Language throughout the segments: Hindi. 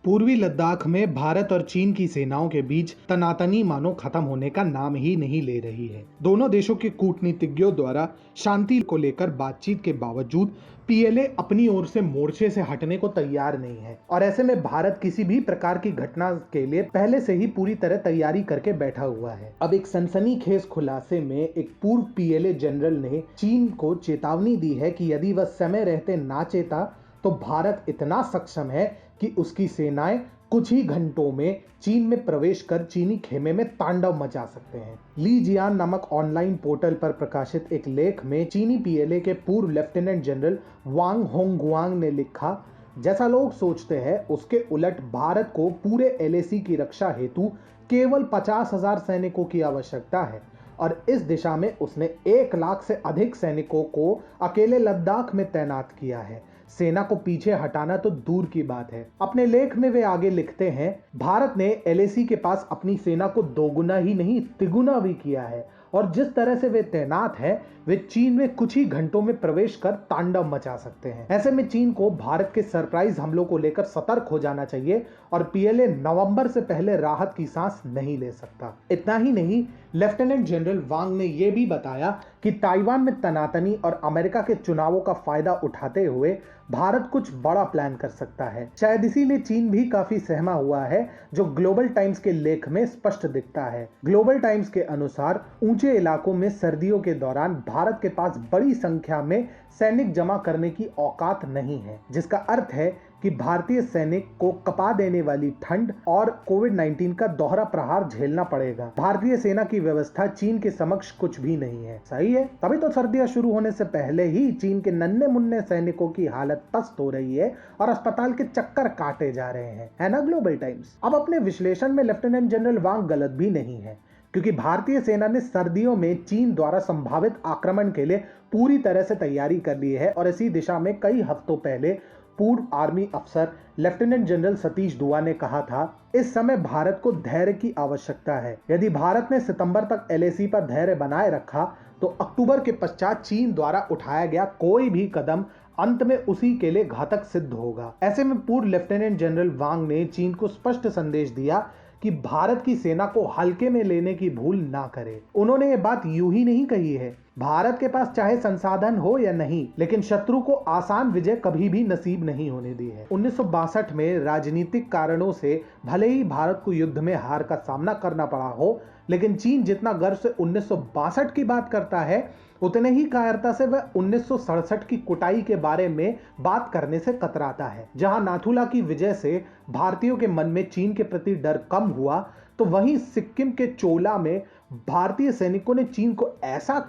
पूर्वी लद्दाख में भारत और चीन की सेनाओं के बीच तनातनी मानो खत्म होने का नाम ही नहीं ले रही है। दोनों देशों के कूटनीतिज्ञों द्वारा शांति को लेकर बातचीत के बावजूद पीएलए अपनी ओर से मोर्चे से हटने को तैयार नहीं है और ऐसे में भारत किसी भी प्रकार की घटना के लिए पहले से ही पूरी तरह तैयारी करके बैठा हुआ है। अब एक सनसनीखेज खुलासे में एक पूर्व पीएलए जनरल ने चीन को चेतावनी दी है कि यदि वह समय रहते ना चेता तो भारत इतना सक्षम है कि उसकी सेनाएं कुछ ही घंटों में चीन में प्रवेश कर चीनी खेमे में तांडव मचा सकते हैं। ली जियान नामक ऑनलाइन पोर्टल पर प्रकाशित एक लेख में चीनी पीएलए के पूर्व लेफ्टिनेंट जनरल वांग होंगगुआंग ने लिखा, जैसा लोग सोचते हैं उसके उलट भारत को पूरे एलएसी की रक्षा हेतु केवल 50,000 सैनिकों की आवश्यकता है और इस दिशा में उसने 1 लाख से अधिक सैनिकों को अकेले लद्दाख में तैनात किया है। सेना को पीछे हटाना तो दूर की बात है। अपने लेख में वे आगे लिखते हैं, भारत ने एलएसी के पास अपनी सेना को दोगुना ही नहीं तिगुना भी किया है और जिस तरह से वे तैनात हैं वे चीन में कुछ ही घंटों में प्रवेश कर तांडव मचा सकते हैं। ऐसे में चीन को भारत के सरप्राइज हमलों को लेकर सतर्क हो जाना चाहिए और पीएलए नवंबर से पहले राहत की सांस नहीं ले सकता। इतना ही नहीं, लेफ्टिनेंट जनरल वांग ने यह भी बताया कि ताइवान में तनातनी और अमेरिका के चुनावों का फायदा उठाते हुए भारत कुछ बड़ा प्लान कर सकता है। शायद इसीलिए चीन भी काफी सहमा हुआ है, जो ग्लोबल टाइम्स के लेख में स्पष्ट दिखता है। ग्लोबल टाइम्स के अनुसार ऊंचे इलाकों में सर्दियों के दौरान भारत के पास बड़ी संख्या में सैनिक जमा करने की औकात नहीं है, जिसका अर्थ है कि भारतीय सैनिक को कपा देने वाली ठंड और कोविड-19 का दोहरा प्रहार झेलना पड़ेगा। भारतीय सेना की व्यवस्था चीन के समक्ष कुछ भी नहीं है। सही है, तभी तो सर्दियां शुरू होने से पहले ही चीन के नन्हे मुन्ने सैनिकों की हालत पस्त हो रही है और अस्पताल के चक्कर काटे जा रहे हैं, है ना ग्लोबल टाइम्स। अब अपने विश्लेषण में लेफ्टिनेंट जनरल वांग गलत भी नहीं है, क्योंकि भारतीय सेना ने सर्दियों में चीन द्वारा संभावित आक्रमण के लिए पूरी तरह से तैयारी कर ली है और इसी दिशा में कई हफ्तों पहले पूर्व आर्मी अफसर लेफ्टिनेंट जनरल सतीश दुआ ने कहा था, इस समय भारत को धैर्य की आवश्यकता है। यदि भारत ने सितंबर तक एलएसी पर धैर्य बनाए रखा तो अक्टूबर के पश्चात चीन द्वारा उठाया गया कोई भी कदम अंत में उसी के लिए घातक सिद्ध होगा। ऐसे में पूर्व लेफ्टिनेंट जनरल वांग ने चीन को स्पष्ट संदेश दिया कि भारत की सेना को हल्के में लेने की भूल ना करे। उन्होंने ये बात यूं ही नहीं कही है, भारत के पास चाहे संसाधन हो या नहीं, लेकिन शत्रु को आसान विजय कभी भी नसीब नहीं होने दी है। 1962 में राजनीतिक कारणों से भले ही भारत को युद्ध में हार का सामना करना पड़ा हो, लेकिन चीन जितना गर्व से 1962 की बात करता है, उतने ही कायरता से वह 1967 की कुटाई के बारे में बात करने से कतराता है। जहां नाथुला की विजय से भारतीयों के मन में चीन के प्रति डर कम हुआ, तो वहीं सिक्किम के चोला में भारतीय सैनिकों ने चीन को ऐसा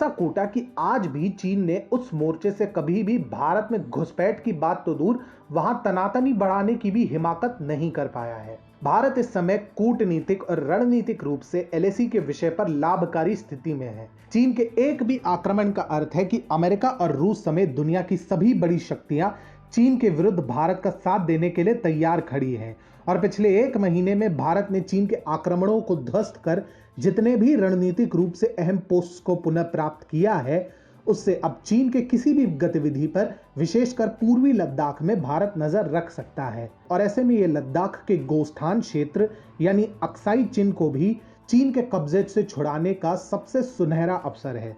कूटा कि आज भी चीन ने उस मोर्चे से कभी भी भारत में घुसपैठ की बात तो दूर, वहां तनातनी बढ़ाने की भी हिमाकत नहीं कर पाया है। भारत इस समय कूटनीतिक और रणनीतिक रूप से एलएसी के विषय पर लाभकारी स्थिति में है। चीन के एक भी आक्रमण का अर्थ है कि अमेरिका और रूस समेत दुनिया की सभी बड़ी शक्तियां चीन के विरुद्ध भारत का साथ देने के लिए तैयार खड़ी हैं और पिछले 1 महीने में भारत ने चीन के आक्रमणों को ध्वस्त कर जितने भी रणनीतिक रूप से अहम पोस्ट को पुनः प्राप्त किया है, उससे अब चीन के किसी भी गतिविधि पर, विशेषकर पूर्वी लद्दाख में भारत नजर रख सकता है और ऐसे में ये लद्दाख के गोस्थान क्षेत्र यानी अक्साई चिन को भी चीन के कब्जे से छुड़ाने का सबसे सुनहरा अवसर है।